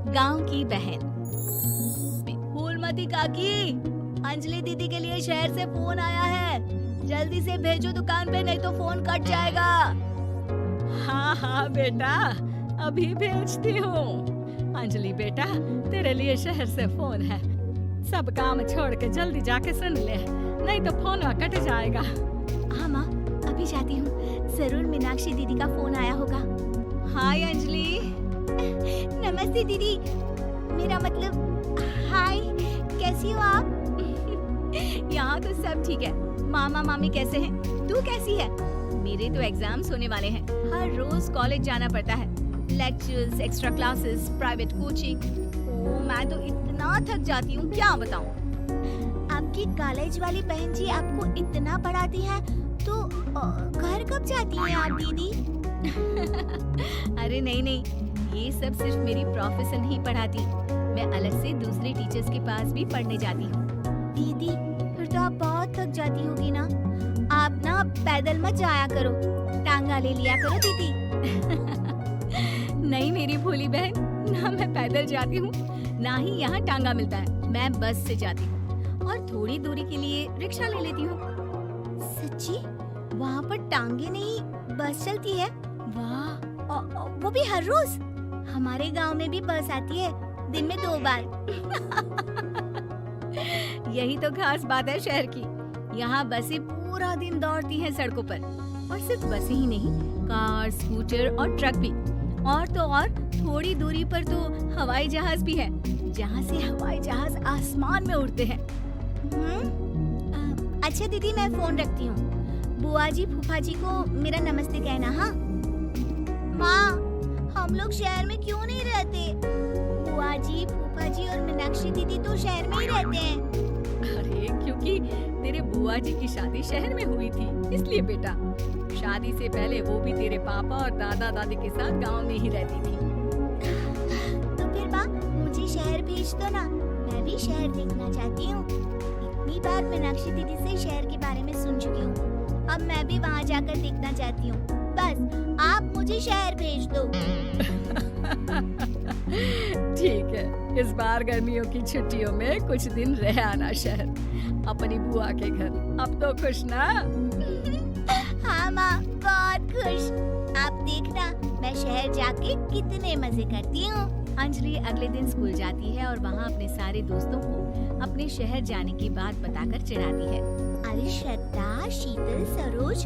गांव की बहन। फूलमती काकी, अंजलि दीदी के लिए शहर से फोन आया है, जल्दी से भेजो दुकान पे, नहीं तो फोन कट जाएगा। हाँ हाँ बेटा, अभी भेजती हूँ। अंजलि बेटा, तेरे लिए शहर से फोन है, सब काम छोड़ के जल्दी जाके सुन ले, नहीं तो फोन कट जाएगा। हाँ माँ, अभी जाती हूँ, जरूर मीनाक्षी दीदी का फोन आया होगा। हाय अंजलि। नमस्ते दीदी, मेरा मतलब हाय, कैसी हो आप? यहाँ तो सब ठीक है। मामा मामी कैसे हैं? तू कैसी है? मेरे तो एग्जाम्स होने वाले हैं, हर रोज कॉलेज जाना पड़ता है, lectures, extra classes, private coaching. Oh, मैं तो इतना थक जाती हूँ, क्या बताऊँ। आपकी कॉलेज वाली बहन जी आपको इतना पढ़ाती है, तो घर कब जाती हैं आप दीदी? अरे नहीं नहीं, ये सब सिर्फ मेरी प्रोफेशन ही पढ़ाती, मैं अलग से दूसरे टीचर्स के पास भी पढ़ने जाती हूँ। दीदी, फिर तो आप बहुत थक जाती होगी ना, आप ना पैदल मत जाया करो, टांगा ले लिया करो दीदी। नहीं मेरी भोली बहन, ना मैं पैदल जाती हूँ, ना ही यहाँ टांगा मिलता है, मैं बस से जाती हूँ और थोड़ी दूरी के लिए रिक्शा ले लेती हूँ। सच्ची? वहाँ पर टांगे नहीं, बस चलती है? वाह, वो भी हर रोज? हमारे गांव में भी बस आती है, दिन में 2 बार। यही तो खास बात है शहर की, यहाँ बसें पूरा दिन दौड़ती हैं सड़कों पर, और सिर्फ बसें ही नहीं, कार, स्कूटर और ट्रक भी, और तो और थोड़ी दूरी पर तो हवाई जहाज भी है, जहाँ से हवाई जहाज आसमान में उड़ते हैं। अच्छा दीदी, मैं फोन रखती हूँ, बुआ जी फूफा जी को मेरा नमस्ते कहना। हाँ माँ, हम लोग शहर में क्यों नहीं रहते? बुआ जी, फूफा जी और मीनाक्षी दीदी तो शहर में ही रहते हैं। अरे क्योंकि तेरे बुआ जी की शादी शहर में हुई थी, इसलिए बेटा। शादी से पहले वो भी तेरे पापा और दादा दादी के साथ गांव में ही रहती थी। तो फिर माँ, मुझे शहर भेज दो ना, मैं भी शहर देखना चाहती हूँ। इतनी बार मीनाक्षी दीदी से शहर के बारे में सुन चुकी हूँ, अब मैं भी वहाँ जाकर देखना चाहती हूँ। बस आप मुझे शहर भेज दो। ठीक है, इस बार गर्मियों की छुट्टियों में कुछ दिन रह आना शहर, अपनी बुआ के घर। अब तो खुश ना? हाँ माँ, बहुत खुश। आप देखना, मैं शहर जाके कितने मजे करती हूँ। अंजलि अगले दिन स्कूल जाती है और वहाँ अपने सारे दोस्तों को अपने शहर जाने की बात बताकर चिढ़ाती है। अरे श्रद्धा, शीतल, सरोज,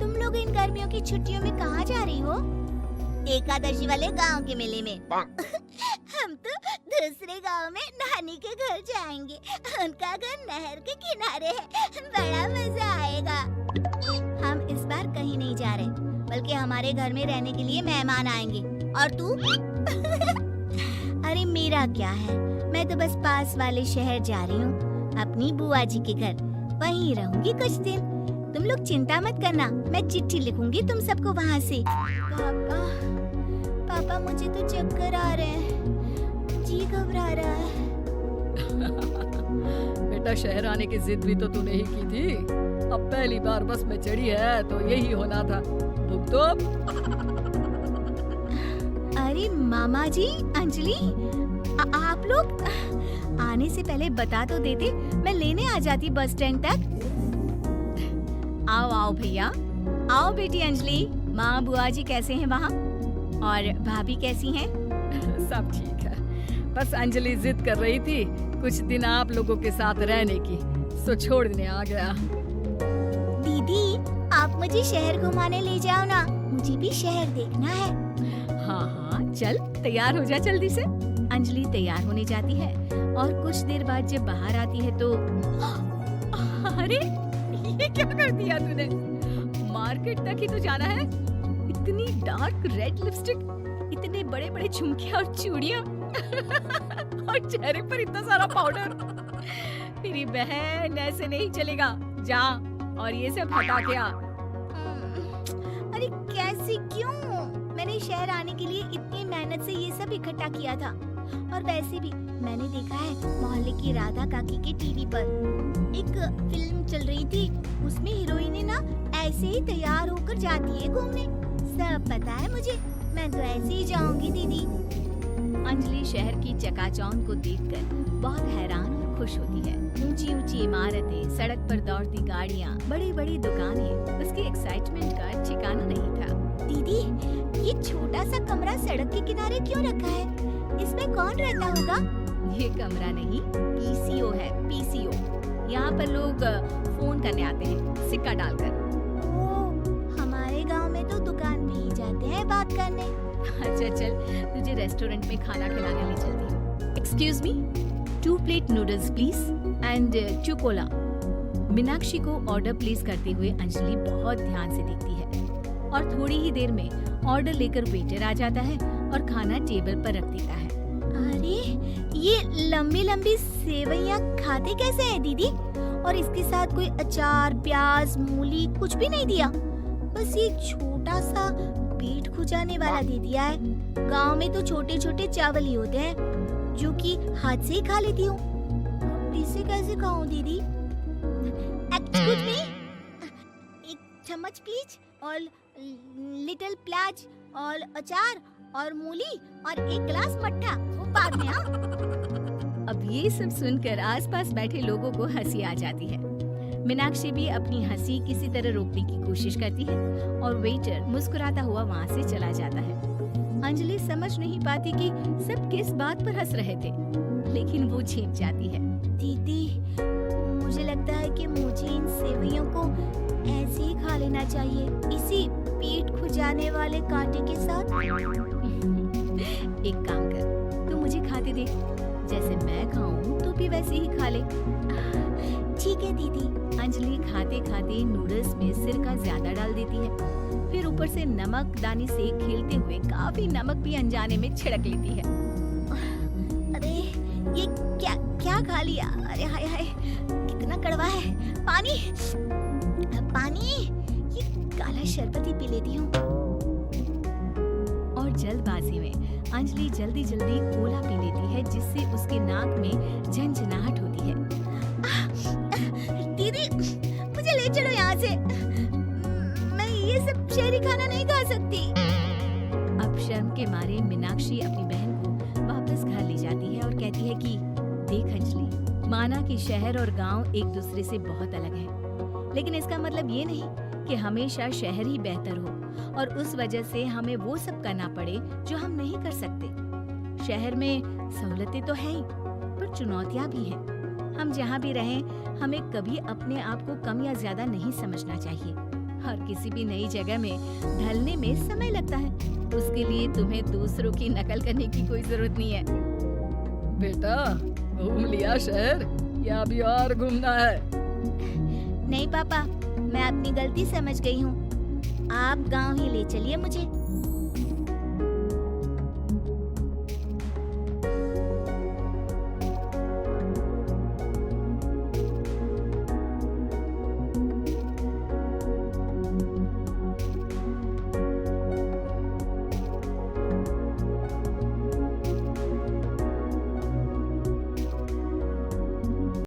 तुम लोग इन गर्मियों की छुट्टियों में कहाँ जा रही हो? एकादशी वाले गांव के मेले में। हम तो दूसरे गांव में नानी के घर जाएंगे, उनका घर नहर के किनारे है, बड़ा मजा आएगा। हम इस बार कहीं नहीं जा रहे, बल्कि हमारे घर में रहने के लिए मेहमान आएंगे। और तू? अरे मेरा क्या है, मैं तो बस पास वाले शहर जा रही हूँ, अपनी बुआ जी के घर, वहीं रहूंगी कुछ दिन। तुम लोग चिंता मत करना, मैं चिट्ठी लिखूंगी तुम सबको वहाँ से। पापा, मुझे तो चक्कर आ रहे हैं, जी घबरा रहा है। बेटा, शहर आने की जिद भी तो तूने ही की थी, अब पहली बार बस में चढ़ी है तो यही होना था। तो अरे मामा जी, अंजलि, आप लोग आने से पहले बता तो देते, मैं लेने आ जाती बस स्टैंड तक। आओ आओ भैया, आओ बेटी अंजलि। माँ बुआ जी कैसे हैं वहाँ, और भाभी कैसी हैं? सब ठीक है, बस अंजलि जिद कर रही थी कुछ दिन आप लोगों के साथ रहने की, सो छोड़ने आ गया। दीदी, आप मुझे शहर घुमाने ले जाओ ना, मुझे भी शहर देखना है। हाँ हाँ, चल तैयार हो जा जल्दी से। अंजलि तैयार होने जाती है और कुछ देर बाद जब बाहर आती है तो अरे ये क्या कर दिया तूने? मार्केट तक ही तो जाना है, इतनी डार्क रेड लिपस्टिक, इतने बड़े बड़े झुमके और चूड़ियां और चेहरे पर इतना सारा पाउडर। मेरी बहन, ऐसे नहीं चलेगा, जा और ये सब हटा के आ। अरे कैसे, क्यों? मैंने शहर आने के लिए इतनी मेहनत से ये सब इकट्ठा किया था, और वैसे भी मैंने देखा है मोहल्ले की राधा काकी के टीवी पर एक फिल्म चल रही थी, उसमें हीरोइनें ना ऐसे ही तैयार होकर जाती है घूमने। सब पता है मुझे, मैं तो ऐसे ही जाऊंगी दीदी। अंजलि शहर की चकाचौंध को देखकर बहुत हैरान और खुश होती है। ऊंची ऊंची इमारतें, सड़क पर दौड़ती गाड़ियाँ, बड़ी बड़ी दुकानें, उसकी एक्साइटमेंट का ठिकाना नहीं था। दीदी, ये छोटा सा कमरा सड़क के किनारे क्यों रखा है? इसमें कौन रहता होगा? ये कमरा नहीं, पीसीओ है, पीसीओ। यहाँ पर लोग फोन करने आते हैं, सिक्का डालकर। ओह, हमारे गांव में तो दुकान पे ही जाते हैं बात करने। अच्छा चल, तुझे रेस्टोरेंट में खाना खिलाने ले चलती हूँ। Excuse me, 2 plate noodles please and 2 Cola. Meenakshi को ऑर्डर प्लेस करते हुए अंजलि बहुत ध्यान से देखती है और थोड़ी ही देर में ऑर्डर लेकर वेटर आ जाता है और खाना टेबल पर रख देता है। अरे, ये लंबी लंबी सेवइयाँ खाते कैसे हैं दीदी? और इसके साथ कोई अचार, प्याज, मूली कुछ भी नहीं दिया, बस ये छोटा सा पेट खुजाने वाला दे दिया है। गांव में तो छोटे छोटे चावल ही होते हैं जो कि हाथ से ही खा लेती हूँ। अब इसे कैसे खाऊं दीदी? एक्सक्यूज मी, एक चम्मच प्लीज, और लिटिल प्याज और अचार और मूली और एक गिलास मट्ठा, वो बाद में। हाँ, अब ये सब सुनकर आसपास बैठे लोगों को हंसी आ जाती है। मीनाक्षी भी अपनी हंसी किसी तरह रोकने की कोशिश करती है और वेटर मुस्कुराता हुआ वहाँ से चला जाता है। अंजलि समझ नहीं पाती कि सब किस बात पर हंस रहे थे, लेकिन वो छिप जाती है। दीदी, मुझे लगता है कि मुझे इन सेवइयों को ऐसे ही खा लेना चाहिए, इसी पेट खुजाने वाले कांटे के साथ। एक काम कर, तू मुझे खाते दे, जैसे मैं खाऊं तो भी वैसे ही खा ले। ठीक है दीदी। अंजलि खाते खाते नूडल्स में सिरका ज्यादा डाल देती है, फिर ऊपर से नमक दानी से खेलते हुए काफी नमक भी अनजाने में छिड़क लेती है। अरे, ये क्या क्या खा लिया? अरे हाय हाय, कितना कड़वा है। पानी पानी, ये काला शरबत ही पी लेती हूँ। और जल्दबाजी में अंजलि जल्दी जल्दी कोला पी लेती है, जिससे उसके नाक में झंझनाहट होती है। दीदी, मुझे ले चलो यहाँ से। मैं ये सब शहरी खाना नहीं खा सकती। अब शर्म के मारे मीनाक्षी अपनी बहन को वापस घर ले जाती है और कहती है कि देख अंजलि, माना कि शहर और गांव एक दूसरे से बहुत अलग है, लेकिन इसका मतलब ये नहीं कि हमेशा शहर ही बेहतर हो और उस वजह से हमें वो सब करना पड़े जो हम नहीं कर सकते। शहर में सहूलतें तो हैं ही, पर चुनौतियां भी हैं। हम जहाँ भी रहें, हमें कभी अपने आप को कम या ज्यादा नहीं समझना चाहिए। और किसी भी नई जगह में ढलने में समय लगता है, उसके लिए तुम्हें दूसरों की नकल करने की कोई जरूरत नहीं है। बेटा, घूम लिया शहर या अभी और घूमना है? नहीं पापा, मैं अपनी गलती समझ गई हूँ। आप गांव ही ले चलिए मुझे।